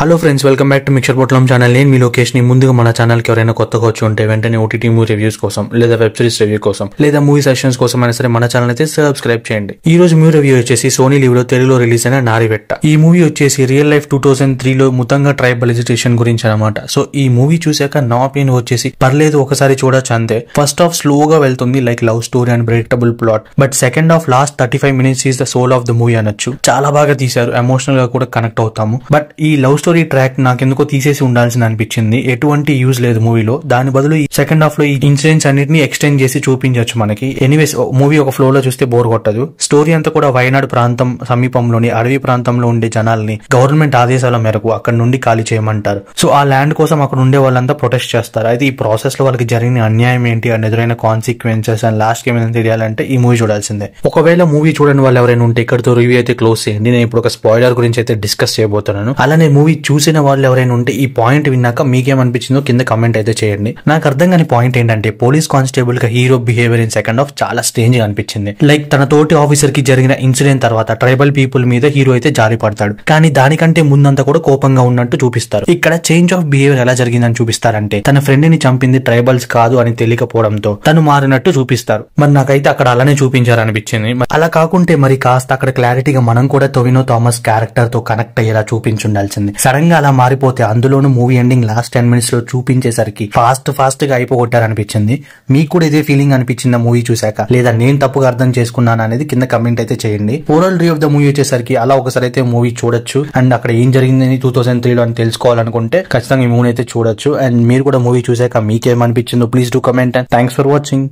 Hello friends, welcome back to mixture పొట్లం channel. నేను మీ లోకేష్ ని. ముందుగా మన ఛానల్ కి ఎవరైనా కొత్తగా వచ్చి ఉంటే వెంటనే ఓటీటీ మూవీ రివ్యూస్ కోసం లేదా వెబ్ సిరీస్ రివ్యూ కోసం లేదా మూవీ సెషన్స్ కోసం అయినా సరే మన ఛానల్ అయితే సబ్స్క్రైబ్ చేయండి. ఈ రోజు మూవీ రివ్యూ వచ్చేసి సోనీ లీవ్ లో తెలుగులో రిలీజ్ అయిన నారివెట్ట. ఈ మూవీ వచ్చేసి రియల్ లైఫ్ 2003 లో ముతంగా ట్రైబలైజేషన్ గురించి అనమాట. సో ఈ మూవీ చూసాక నా ఒపీనియన్ వచ్చేసి పర్లేదు, ఒకసారి చూడొచ్చు అంతే. ఫస్ట్ హాఫ్ స్లోగా వెళ్తుంది, like love story and predictable plot. But second half last 35 minutes is the soul of the movie అనొచ్చు. చాలా బాగా తీశారు, ఎమోషనల్ గా కూడా కనెక్ట్ అవుతాము. బట్ ఈ లవ్ స్టోరీ ట్రాక్ నాకెందుకో తీసేసి ఉండాల్సింది అనిపించింది. ఎటువంటి యూజ్ లేదు మూవీలో. దాని బదులు ఈ సెకండ్ హాఫ్ లో ఈ ఇన్సిడెంట్స్ అన్నిటిని ఎక్స్టెండ్ చేసి చూపించవచ్చు మనకి. ఎనీవేస్ మూవీ ఒక ఫ్లో లో చూస్తే బోర్ కొట్టదు. స్టోరీ అంతా కూడా వయనాడు ప్రాంతం సమీపంలోని అడవి ప్రాంతంలో ఉండే జనాల్ని గవర్నమెంట్ ఆదేశాల మేరకు అక్కడ నుండి ఖాళీ చేయమంటారు. సో ఆ ల్యాండ్ కోసం అక్కడ ఉండే వాళ్ళంతా ప్రొటెస్ట్ చేస్తారు. అయితే ఈ ప్రాసెస్ లో వాళ్ళకి జరిగిన అన్యాయం ఏంటి అండ్ ఎదురైన కాన్సిక్వెన్సెస్ అండ్ లాస్ట్ ఏమైనా తెలియాలంటే ఈ మూవీ చూడాల్సిందే. ఒకవేళ మూవీ చూడని వాళ్ళు ఎవరైనా ఉంటే ఇక్కడతో రివ్యూ అయితే క్లోజ్ చేయండి. నేను ఇప్పుడు ఒక స్పాయిలర్ గురించి అయితే డిస్కస్ చేయబోతున్నాను. అలానే మూవీ చూసిన వాళ్ళు ఎవరైనా ఉంటే ఈ పాయింట్ విన్నాక మీకేమనిపించిందో కింద కమెంట్ అయితే చేయండి. నాకు అర్థం కాని పాయింట్ ఏంటంటే పోలీస్ కానిస్టేబుల్ గా hero behaviour in second half చాలా స్ట్రేంజ్ గా అనిపించింది. లైక్ తన తోటి ఆఫీసర్ కి జరిగిన ఇన్సిడెంట్ తర్వాత ట్రైబల్ పీపుల్ మీద హీరో అయితే జారి పడతాడు, కానీ దానికంటే ముందంతా కూడా కోపంగా ఉన్నట్టు చూపిస్తారు. ఇక్కడ చేంజ్ ఆఫ్ బిహేవియర్ ఎలా జరిగిందని చూపిస్తారంటే తన ఫ్రెండ్ ని చంపింది ట్రైబల్స్ కాదు అని తెలియకపోవడంతో తను మారినట్టు చూపిస్తారు. మరి నాకైతే అక్కడ అలానే చూపించారనిపించింది. అలా కాకుంటే మరి కాస్త అక్కడ క్లారిటీగా మనం కూడా టొవినో థామస్ క్యారెక్టర్ తో కనెక్ట్ అయ్యేలా చూపించుండాల్సింది. సడన్ గా అలా మారిపోతే అందులోనూ మూవీ ఎండింగ్ లాస్ట్ 10 minutes లో చూపించేసరికి ఫాస్ట్ గా అయిపోగొట్టారనిపించింది. మీకు కూడా ఇదే ఫీలింగ్ అనిపించిందా మూవీ చూసాక, లేదా నేను తప్పుగా అర్థం చేసుకున్నాను అనేది కింద కమెంట్ అయితే చేయండి. Overall review of the movie వచ్చేసరికి అలా ఒకసారి అయితే మూవీ చూడొచ్చు. అండ్ అక్కడ ఏం జరిగిందని 2003 లో అని తెలుసుకోవాలనుకుంటే ఖచ్చితంగా ఈ మూవీ అయితే చూడొచ్చు. అండ్ మీరు కూడా మూవీ చూసాక మీకేమనిపించిందో please do comment. And thanks for watching.